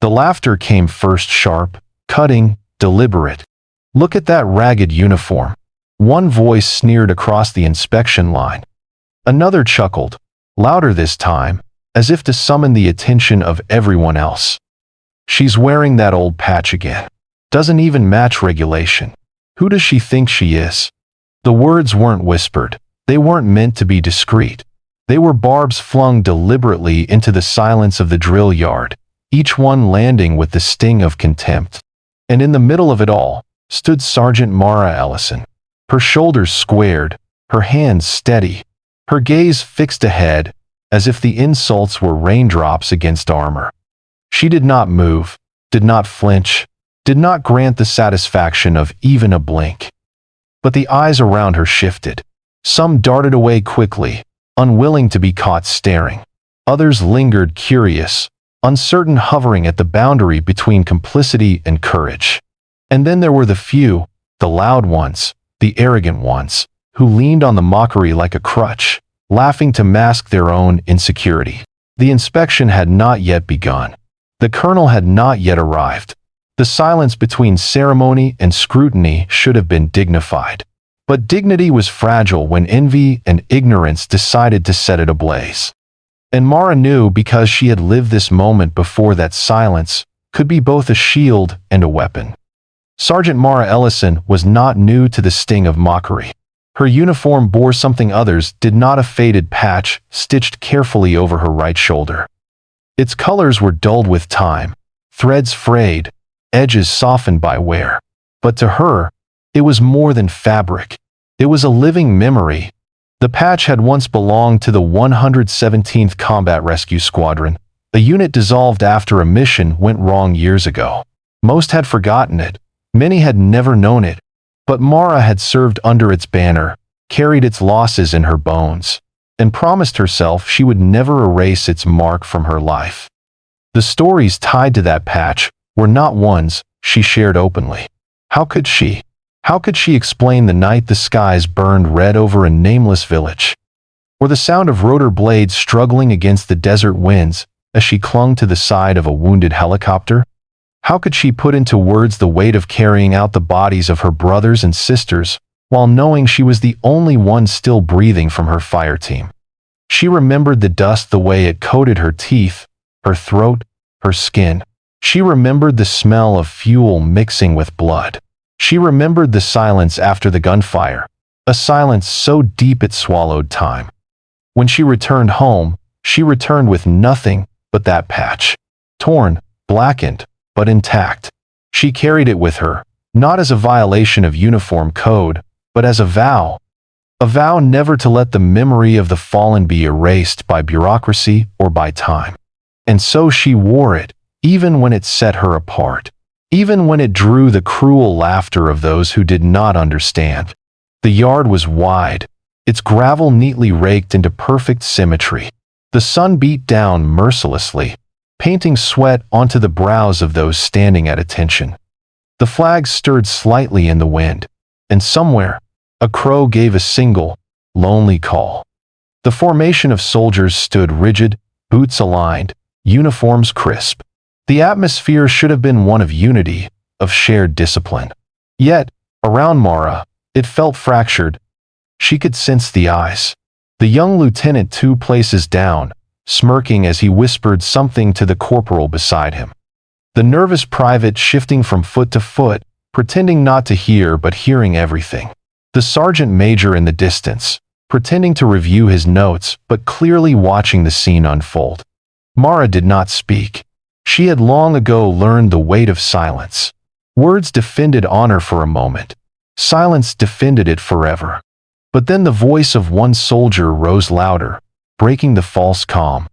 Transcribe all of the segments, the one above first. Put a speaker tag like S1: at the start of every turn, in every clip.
S1: The laughter came first, sharp, cutting, deliberate. "Look at that ragged uniform." One voice sneered across the inspection line. Another chuckled, louder this time, as if to summon the attention of everyone else. "She's wearing that old patch again. Doesn't even match regulation. Who does she think she is?" The words weren't whispered. They weren't meant to be discreet. They were barbs flung deliberately into the silence of the drill yard, each one landing with the sting of contempt. And in the middle of it all stood Sergeant Mara Ellison, her shoulders squared, her hands steady, her gaze fixed ahead, as if the insults were raindrops against armor. She did not move, did not flinch, did not grant the satisfaction of even a blink. But the eyes around her shifted. Some darted away quickly, unwilling to be caught staring. Others lingered curious, uncertain, hovering at the boundary between complicity and courage. And then there were the few, the loud ones, the arrogant ones, who leaned on the mockery like a crutch, laughing to mask their own insecurity. The inspection had not yet begun. The colonel had not yet arrived. The silence between ceremony and scrutiny should have been dignified. But dignity was fragile when envy and ignorance decided to set it ablaze. And Mara knew, because she had lived this moment before, that silence could be both a shield and a weapon. Sergeant Mara Ellison was not new to the sting of mockery. Her uniform bore something others did not: a faded patch stitched carefully over her right shoulder. Its colors were dulled with time, threads frayed, edges softened by wear. But to her, it was more than fabric. It was a living memory. The patch had once belonged to the 117th Combat Rescue Squadron, a unit dissolved after a mission went wrong years ago. Most had forgotten it. Many had never known it. But Mara had served under its banner, carried its losses in her bones, and promised herself she would never erase its mark from her life. The stories tied to that patch were not ones she shared openly. How could she? How could she explain the night the skies burned red over a nameless village? Or the sound of rotor blades struggling against the desert winds as she clung to the side of a wounded helicopter? How could she put into words the weight of carrying out the bodies of her brothers and sisters while knowing she was the only one still breathing from her fire team? She remembered the dust, the way it coated her teeth, her throat, her skin. She remembered the smell of fuel mixing with blood. She remembered the silence after the gunfire, a silence so deep it swallowed time. When she returned home, she returned with nothing but that patch. Torn, blackened, but intact. She carried it with her, not as a violation of uniform code, but as a vow. A vow never to let the memory of the fallen be erased by bureaucracy or by time. And so she wore it, even when it set her apart. Even when it drew the cruel laughter of those who did not understand. The yard was wide, its gravel neatly raked into perfect symmetry. The sun beat down mercilessly, painting sweat onto the brows of those standing at attention. The flags stirred slightly in the wind, and somewhere, a crow gave a single, lonely call. The formation of soldiers stood rigid, boots aligned, uniforms crisp. The atmosphere should have been one of unity, of shared discipline. Yet, around Mara, it felt fractured. She could sense the eyes. The young lieutenant 2 places down, smirking as he whispered something to the corporal beside him. The nervous private shifting from foot to foot, pretending not to hear but hearing everything. The sergeant major in the distance, pretending to review his notes but clearly watching the scene unfold. Mara did not speak. She had long ago learned the weight of silence. Words defended honor for a moment. Silence defended it forever. But then the voice of one soldier rose louder, breaking the false calm.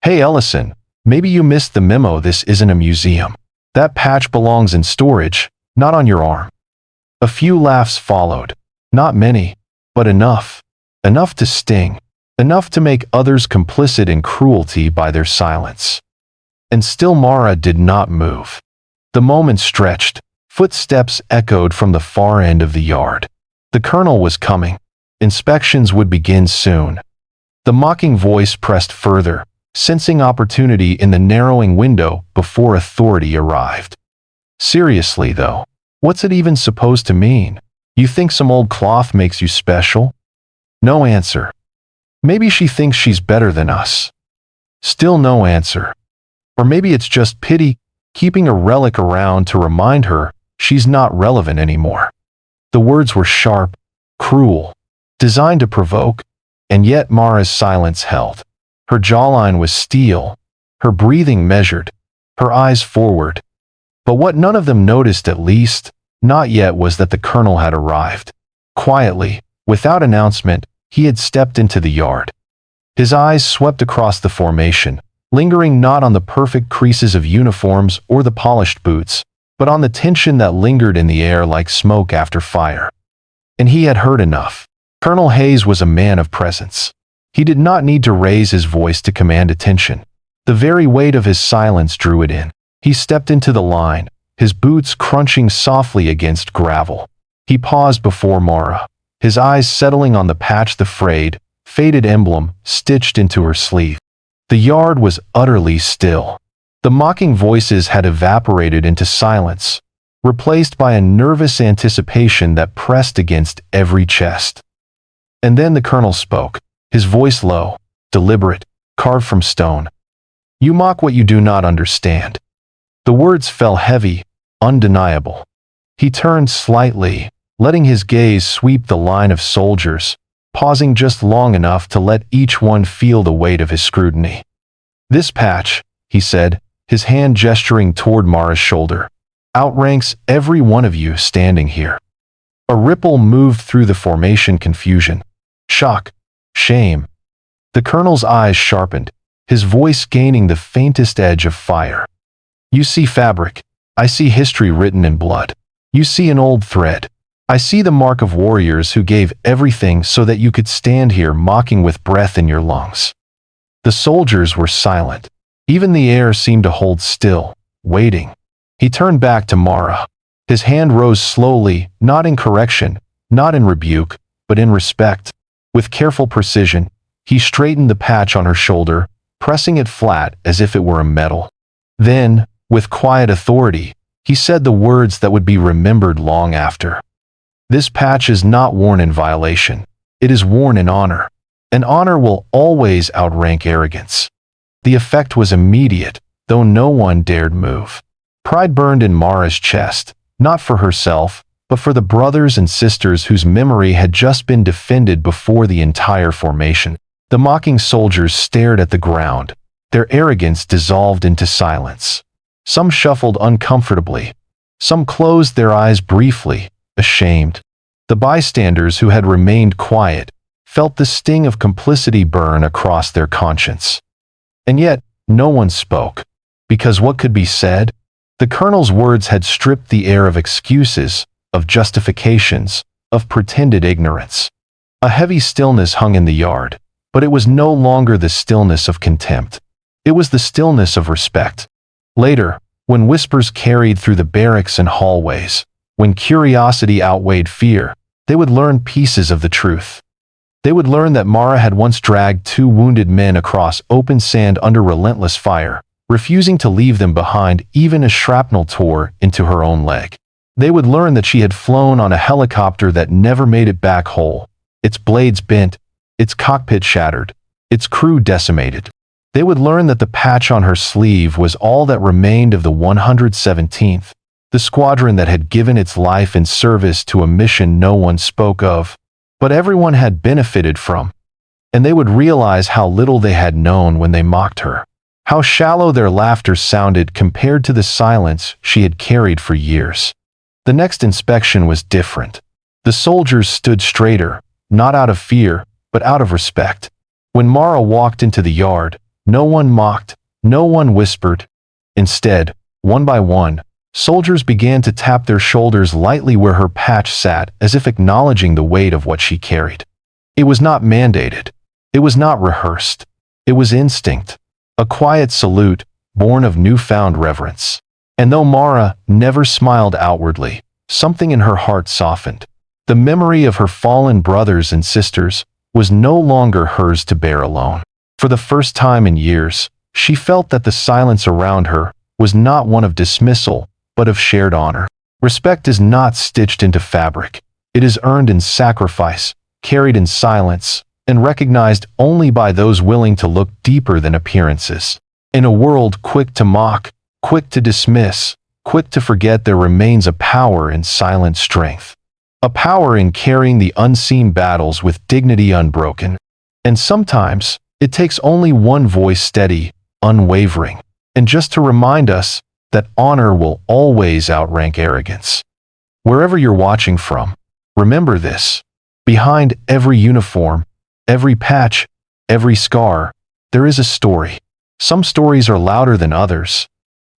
S1: "Hey Ellison, maybe you missed the memo. This isn't a museum. That patch belongs in storage, not on your arm." A few laughs followed. Not many, but enough. Enough to sting. Enough to make others complicit in cruelty by their silence. And still Mara did not move. The moment stretched. Footsteps echoed from the far end of the yard. The colonel was coming. Inspections would begin soon. The mocking voice pressed further, sensing opportunity in the narrowing window before authority arrived. Seriously, though, what's it even supposed to mean? You think some old cloth makes you special? No answer. Maybe she thinks she's better than us. Still no answer. Or maybe it's just pity, keeping a relic around to remind her she's not relevant anymore. The words were sharp, cruel, designed to provoke, and yet Mara's silence held. Her jawline was steel, her breathing measured, her eyes forward. But what none of them noticed, at least not yet, was that the colonel had arrived. Quietly, without announcement, he had stepped into the yard. His eyes swept across the formation, lingering not on the perfect creases of uniforms or the polished boots, but on the tension that lingered in the air like smoke after fire. And he had heard enough. Colonel Hayes was a man of presence. He did not need to raise his voice to command attention. The very weight of his silence drew it in. He stepped into the line, his boots crunching softly against gravel. He paused before Mara, his eyes settling on the patch the frayed, faded emblem stitched into her sleeve. The yard was utterly still. The mocking voices had evaporated into silence, replaced by a nervous anticipation that pressed against every chest. And then the colonel spoke, his voice low, deliberate, carved from stone. "You mock what you do not understand." The words fell heavy, undeniable. He turned slightly, letting his gaze sweep the line of soldiers, pausing just long enough to let each one feel the weight of his scrutiny. "This patch," he said, his hand gesturing toward Mara's shoulder, "outranks every one of you standing here." A ripple moved through the formation, confusion, shock, shame. The colonel's eyes sharpened, his voice gaining the faintest edge of fire. "You see fabric. I see history written in blood. You see an old thread. I see the mark of warriors who gave everything so that you could stand here mocking with breath in your lungs." The soldiers were silent. Even the air seemed to hold still, waiting. He turned back to Mara. His hand rose slowly, not in correction, not in rebuke, but in respect. With careful precision, he straightened the patch on her shoulder, pressing it flat as if it were a medal. Then, with quiet authority, he said the words that would be remembered long after. "This patch is not worn in violation. It is worn in honor. And honor will always outrank arrogance." The effect was immediate, though no one dared move. Pride burned in Mara's chest, not for herself, but for the brothers and sisters whose memory had just been defended before the entire formation. The mocking soldiers stared at the ground, their arrogance dissolved into silence. Some shuffled uncomfortably. Some closed their eyes briefly, ashamed. The bystanders who had remained quiet felt the sting of complicity burn across their conscience. And yet, no one spoke, because what could be said? The colonel's words had stripped the air of excuses, of justifications, of pretended ignorance. A heavy stillness hung in the yard, but it was no longer the stillness of contempt. It was the stillness of respect. Later, when whispers carried through the barracks and hallways, when curiosity outweighed fear, they would learn pieces of the truth. They would learn that Mara had once dragged 2 wounded men across open sand under relentless fire, refusing to leave them behind even as shrapnel tore into her own leg. They would learn that she had flown on a helicopter that never made it back whole, its blades bent, its cockpit shattered, its crew decimated. They would learn that the patch on her sleeve was all that remained of the 117th, the squadron that had given its life in service to a mission no one spoke of, but everyone had benefited from. And they would realize how little they had known when they mocked her, how shallow their laughter sounded compared to the silence she had carried for years. The next inspection was different. The soldiers stood straighter, not out of fear, but out of respect. When Mara walked into the yard, no one mocked, no one whispered. Instead, one by one, soldiers began to tap their shoulders lightly where her patch sat, as if acknowledging the weight of what she carried. It was not mandated. It was not rehearsed. It was instinct. A quiet salute, born of newfound reverence. And though Mara never smiled outwardly, something in her heart softened. The memory of her fallen brothers and sisters was no longer hers to bear alone. For the first time in years, she felt that the silence around her was not one of dismissal, but of shared honor. Respect is not stitched into fabric. It is earned in sacrifice, carried in silence, and recognized only by those willing to look deeper than appearances. In a world quick to mock, quick to dismiss, quick to forget, there remains a power in silent strength. A power in carrying the unseen battles with dignity unbroken. And sometimes, it takes only one voice, steady, unwavering, and just to remind us that honor will always outrank arrogance. Wherever you're watching from, remember this: behind every uniform, every patch, every scar, there is a story. Some stories are louder than others,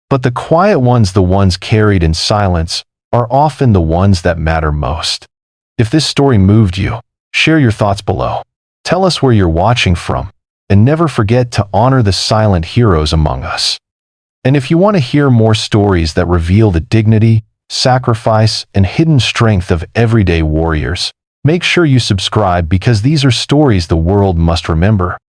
S1: but the quiet ones, the ones carried in silence, are often the ones that matter most. If this story moved you, share your thoughts below. Tell us where you're watching from, and never forget to honor the silent heroes among us. And if you want to hear more stories that reveal the dignity, sacrifice, and hidden strength of everyday warriors, make sure you subscribe, because these are stories the world must remember.